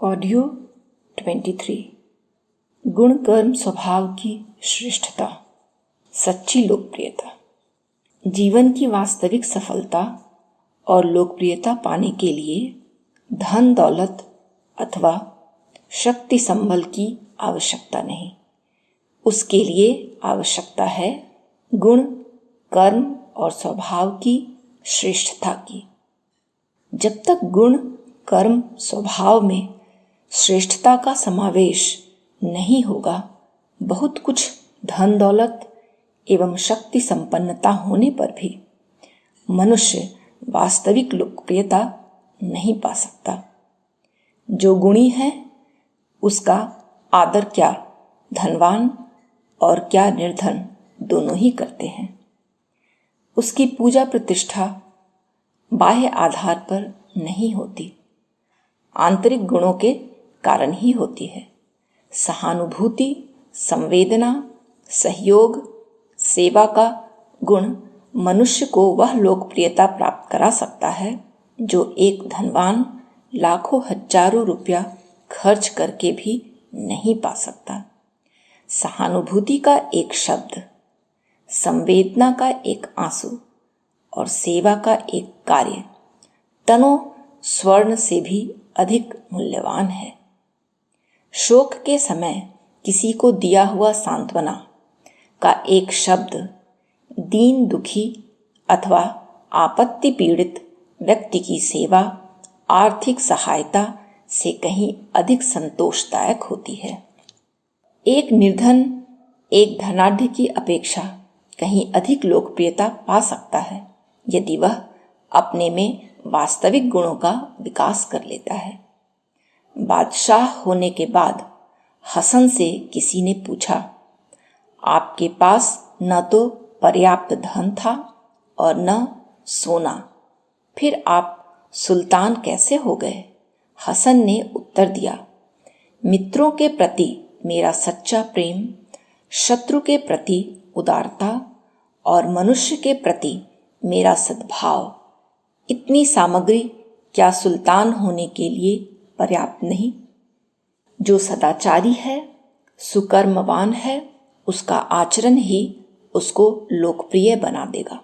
Audio 23। गुण कर्म स्वभाव की श्रेष्ठता, सच्ची लोकप्रियता। जीवन की वास्तविक सफलता और लोकप्रियता पाने के लिए धन दौलत अथवा शक्ति संबल की आवश्यकता नहीं। उसके लिए आवश्यकता है गुण कर्म और स्वभाव की श्रेष्ठता की। जब तक गुण कर्म स्वभाव में श्रेष्ठता का समावेश नहीं होगा, बहुत कुछ धन दौलत एवं शक्ति संपन्नता होने पर भी मनुष्य वास्तविक लोकप्रियता नहीं पा सकता। जो गुणी है उसका आदर क्या धनवान और क्या निर्धन दोनों ही करते हैं। उसकी पूजा प्रतिष्ठा बाह्य आधार पर नहीं होती, आंतरिक गुणों के कारण ही होती है। सहानुभूति, संवेदना, सहयोग, सेवा का गुण मनुष्य को वह लोकप्रियता प्राप्त करा सकता है जो एक धनवान लाखों हजारों रुपया खर्च करके भी नहीं पा सकता। सहानुभूति का एक शब्द, संवेदना का एक आंसू और सेवा का एक कार्य तनों स्वर्ण से भी अधिक मूल्यवान है। शोक के समय किसी को दिया हुआ सांत्वना का एक शब्द दीन दुखी अथवा आपत्ति पीड़ित व्यक्ति की सेवा, आर्थिक सहायता से कहीं अधिक संतोषदायक होती है। एक निर्धन एक धनाढ्य की अपेक्षा कहीं अधिक लोकप्रियता पा सकता है यदि वह अपने में वास्तविक गुणों का विकास कर लेता है। बादशाह होने के बाद हसन से किसी ने पूछा, आपके पास न तो पर्याप्त धन था और न सोना, फिर आप सुल्तान कैसे हो गए? हसन ने उत्तर दिया, मित्रों के प्रति मेरा सच्चा प्रेम, शत्रु के प्रति उदारता और मनुष्य के प्रति मेरा सद्भाव, इतनी सामग्री क्या सुल्तान होने के लिए पर्याप्त नहीं? जो सदाचारी है, सुकर्मवान है, उसका आचरण ही उसको लोकप्रिय बना देगा।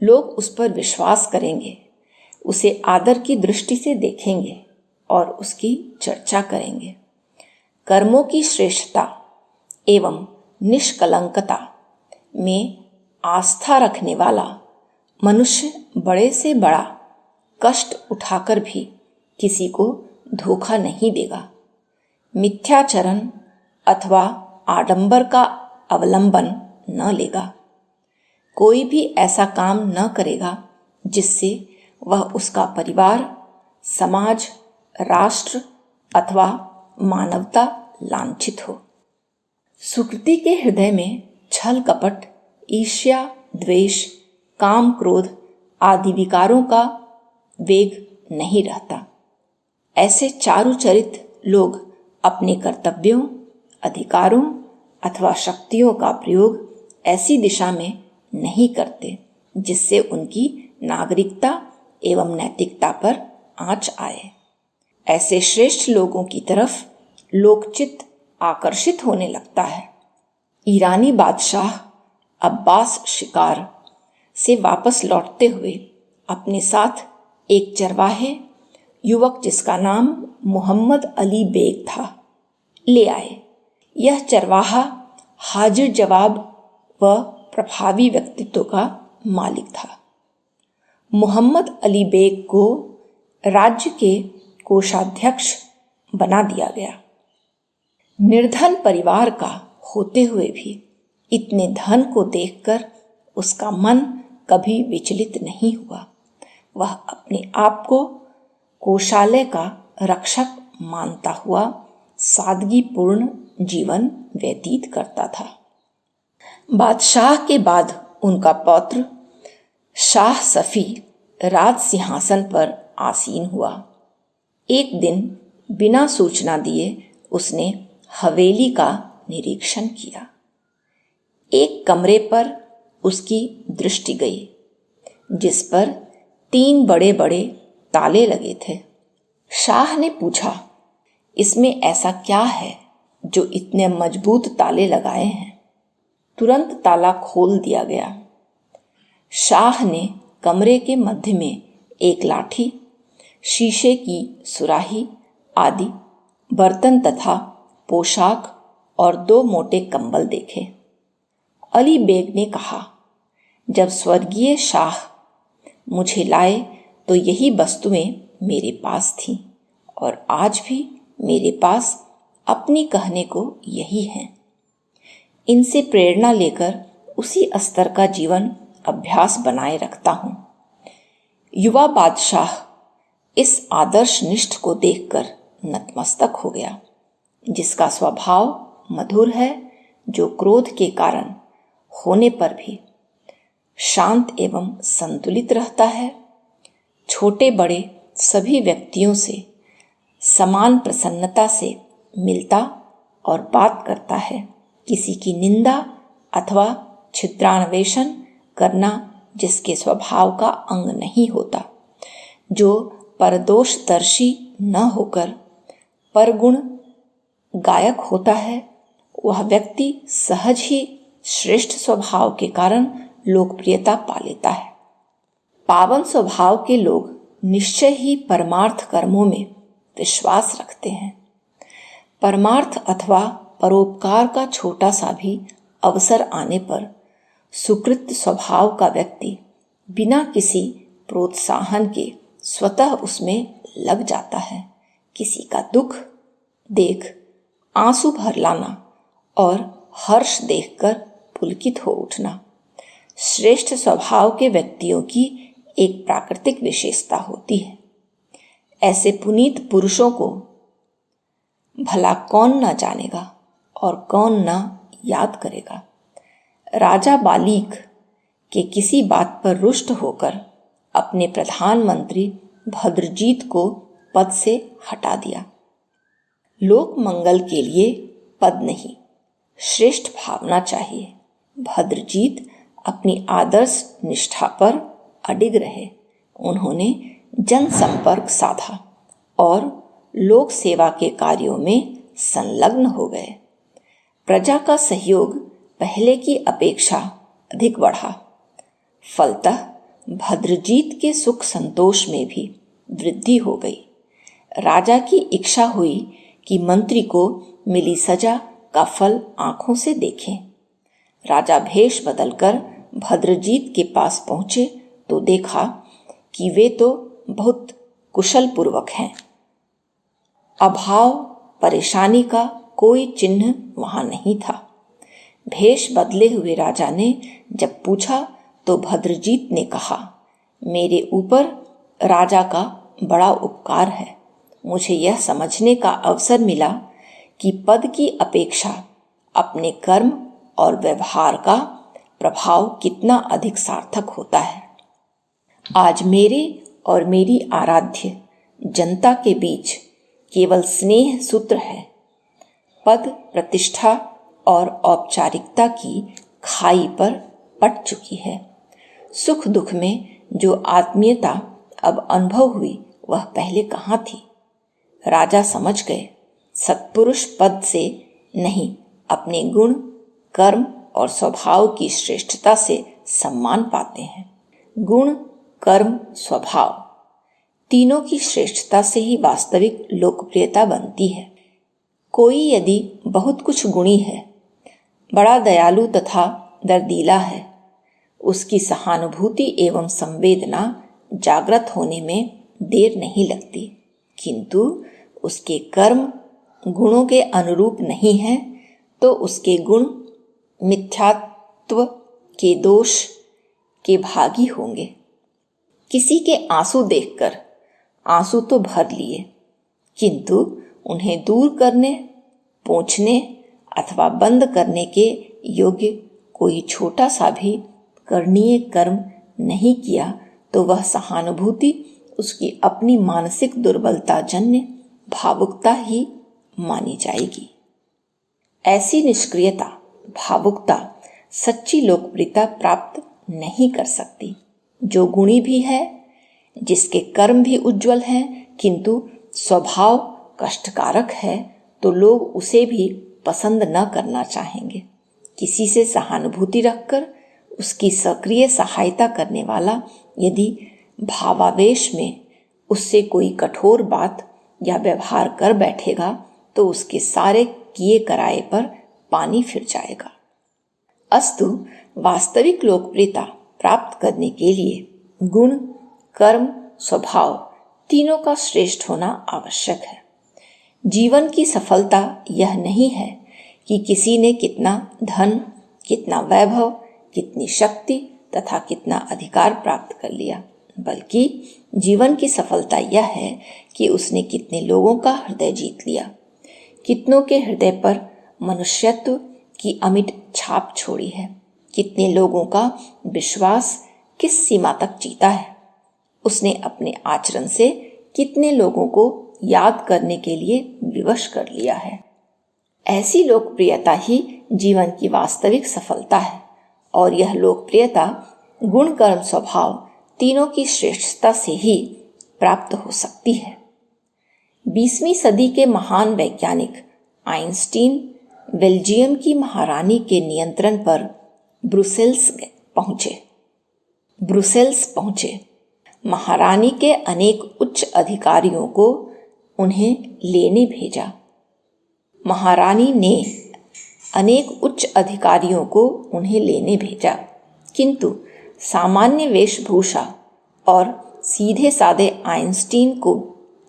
लोग उस पर विश्वास करेंगे, उसे आदर की दृष्टि से देखेंगे और उसकी चर्चा करेंगे। कर्मों की श्रेष्ठता एवं निष्कलंकता में आस्था रखने वाला मनुष्य बड़े से बड़ा कष्ट उठाकर भी किसी को धोखा नहीं देगा। मिथ्याचरण अथवा आडंबर का अवलंबन न लेगा। कोई भी ऐसा काम न करेगा जिससे वह उसका परिवार, समाज, राष्ट्र अथवा मानवता लांछित हो। सुकृति के हृदय में छल कपट, ईर्ष्या, द्वेष, काम क्रोध आदि विकारों का वेग नहीं रहता। ऐसे चारुचरित लोग अपने कर्तव्यों, अधिकारों अथवा शक्तियों का प्रयोग ऐसी दिशा में नहीं करते जिससे उनकी नागरिकता एवं नैतिकता पर आंच आए। ऐसे श्रेष्ठ लोगों की तरफ लोकचित्त आकर्षित होने लगता है। ईरानी बादशाह अब्बास शिकार से वापस लौटते हुए अपने साथ एक चरवाहे युवक जिसका नाम मोहम्मद अली बेग था ले आए। यह चरवाहा हाजिर जवाब व प्रभावी व्यक्तित्व का मालिक था। मोहम्मद अली बेग को राज्य के कोषाध्यक्ष बना दिया गया। निर्धन परिवार का होते हुए भी इतने धन को देखकर उसका मन कभी विचलित नहीं हुआ। वह अपने आप को कोषालय का रक्षक मानता हुआ सादगीपूर्ण जीवन व्यतीत करता था। बादशाह के बाद उनका पौत्र शाह सफ़ी राज सिंहासन पर आसीन हुआ। एक दिन बिना सूचना दिए उसने हवेली का निरीक्षण किया। एक कमरे पर उसकी दृष्टि गई जिस पर 3 बड़े बड़े ताले लगे थे। शाह ने पूछा, इसमें ऐसा क्या है जो इतने मजबूत ताले लगाए हैं? तुरंत ताला खोल दिया गया। शाह ने कमरे के मध्य में एक लाठी, शीशे की सुराही आदि बर्तन तथा पोशाक और 2 मोटे कंबल देखे। अली बेग ने कहा, जब स्वर्गीय शाह मुझे लाए तो यही वस्तुएं मेरे पास थीं और आज भी मेरे पास अपनी कहने को यही हैं। इनसे प्रेरणा लेकर उसी स्तर का जीवन अभ्यास बनाए रखता हूँ। युवा बादशाह इस आदर्शनिष्ठ को देखकर नतमस्तक हो गया, जिसका स्वभाव मधुर है, जो क्रोध के कारण होने पर भी शांत एवं संतुलित रहता है, छोटे बड़े सभी व्यक्तियों से समान प्रसन्नता से मिलता और बात करता है, किसी की निंदा अथवा छिद्रान्वेषण करना जिसके स्वभाव का अंग नहीं होता, जो परदोषदर्शी न होकर परगुण गायक होता है, वह व्यक्ति सहज ही श्रेष्ठ स्वभाव के कारण लोकप्रियता पा लेता है। पावन स्वभाव के लोग निश्चय ही परमार्थ कर्मों में विश्वास रखते हैं। परमार्थ अथवा परोपकार का छोटा सा भी अवसर आने पर सुकृत स्वभाव का व्यक्ति बिना किसी प्रोत्साहन के स्वतः उसमें लग जाता है। किसी का दुख देख आंसू भर लाना और हर्ष देखकर पुलकित हो उठना श्रेष्ठ स्वभाव के व्यक्तियों की एक प्राकृतिक विशेषता होती है। ऐसे पुनीत पुरुषों को भला कौन न जानेगा और कौन न याद करेगा। राजा बालीक के किसी बात पर रुष्ट होकर अपने प्रधानमंत्री भद्रजीत को पद से हटा दिया। लोक मंगल के लिए पद नहीं, श्रेष्ठ भावना चाहिए। भद्रजीत अपनी आदर्श निष्ठा पर अडिग रहे। उन्होंने जनसंपर्क साधा और लोक सेवा के कार्यों में संलग्न हो गए। प्रजा का सहयोग पहले की अपेक्षा अधिक बढ़ा। फलतः भद्रजीत के सुख संतोष में भी वृद्धि हो गई। राजा की इच्छा हुई कि मंत्री को मिली सजा का फल आंखों से देखें। राजा भेष बदलकर भद्रजीत के पास पहुंचे तो देखा कि वे तो बहुत कुशल पूर्वक हैं। अभाव परेशानी का कोई चिन्ह वहां नहीं था। भेष बदले हुए राजा ने जब पूछा तो भद्रजीत ने कहा, मेरे ऊपर राजा का बड़ा उपकार है। मुझे यह समझने का अवसर मिला कि पद की अपेक्षा अपने कर्म और व्यवहार का प्रभाव कितना अधिक सार्थक होता है। आज मेरे और मेरी आराध्य जनता के बीच केवल स्नेह सूत्र है। पद प्रतिष्ठा और औपचारिकता की खाई पर पट चुकी है। सुख दुख में जो आत्मीयता अब अनुभव हुई वह पहले कहाँ थी। राजा समझ गए, सत्पुरुष पद से नहीं, अपने गुण कर्म और स्वभाव की श्रेष्ठता से सम्मान पाते हैं। गुण कर्म स्वभाव तीनों की श्रेष्ठता से ही वास्तविक लोकप्रियता बनती है। कोई यदि बहुत कुछ गुणी है, बड़ा दयालु तथा दर्दीला है, उसकी सहानुभूति एवं संवेदना जागृत होने में देर नहीं लगती, किंतु उसके कर्म गुणों के अनुरूप नहीं है तो उसके गुण मिथ्यात्व के दोष के भागी होंगे। किसी के आंसू देखकर आंसू तो भर लिए, किंतु उन्हें दूर करने, पोंछने अथवा बंद करने के योग्य कोई छोटा सा भी करणीय कर्म नहीं किया तो वह सहानुभूति उसकी अपनी मानसिक दुर्बलता जन्य भावुकता ही मानी जाएगी। ऐसी निष्क्रियता भावुकता सच्ची लोकप्रियता प्राप्त नहीं कर सकती। जो गुणी भी है, जिसके कर्म भी उज्जवल हैं, किंतु स्वभाव कष्टकारक है तो लोग उसे भी पसंद न करना चाहेंगे। किसी से सहानुभूति रखकर उसकी सक्रिय सहायता करने वाला यदि भावावेश में उससे कोई कठोर बात या व्यवहार कर बैठेगा तो उसके सारे किए कराए पर पानी फिर जाएगा। अस्तु वास्तविक लोकप्रियता प्राप्त करने के लिए गुण, कर्म, स्वभाव तीनों का श्रेष्ठ होना आवश्यक है। जीवन की सफलता यह नहीं है कि किसी ने कितना धन, कितना वैभव, कितनी शक्ति तथा कितना अधिकार प्राप्त कर लिया, बल्कि जीवन की सफलता यह है कि उसने कितने लोगों का हृदय जीत लिया, कितनों के हृदय पर मनुष्यत्व की अमिट छाप छोड़ी है, कितने लोगों का विश्वास किस सीमा तक जीता है, उसने अपने आचरण से कितने लोगों को याद करने के लिए विवश कर लिया है। ऐसी लोकप्रियता ही जीवन की वास्तविक सफलता है और यह लोकप्रियता गुण, कर्म, स्वभाव तीनों की श्रेष्ठता से ही प्राप्त हो सकती है। 20वीं सदी के महान वैज्ञानिक आइंस्टीन बेल्जियम की महारानी के नियंत्रण पर ब्रुसेल्स पहुंचे। महारानी के अनेक उच्च अधिकारियों को उन्हें लेने भेजा। महारानी ने अनेक उच्च अधिकारियों को उन्हें लेने भेजा, किंतु सामान्य वेशभूषा और सीधे साधे आइंस्टीन को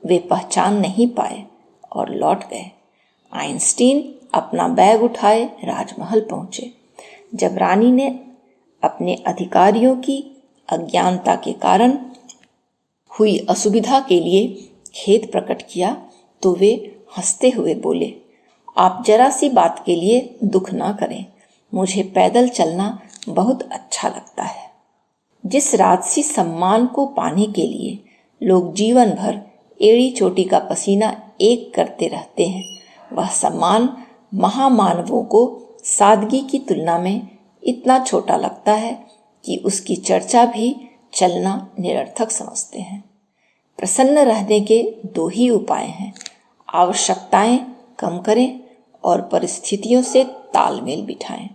वे पहचान नहीं पाए और लौट गए। आइंस्टीन अपना बैग उठाए राजमहल पहुंचे। जब रानी ने अपने अधिकारियों की अज्ञानता के कारण हुई असुविधा के लिए खेद प्रकट किया तो वे हंसते हुए बोले, आप जरा सी बात के लिए दुख ना करें, मुझे पैदल चलना बहुत अच्छा लगता है। जिस राजसी सम्मान को पाने के लिए लोग जीवन भर एड़ी चोटी का पसीना एक करते रहते हैं, वह सम्मान महामानवों को सादगी की तुलना में इतना छोटा लगता है कि उसकी चर्चा भी चलना निरर्थक समझते हैं। प्रसन्न रहने के दो ही उपाय हैं, आवश्यकताएं कम करें और परिस्थितियों से तालमेल बिठाएं।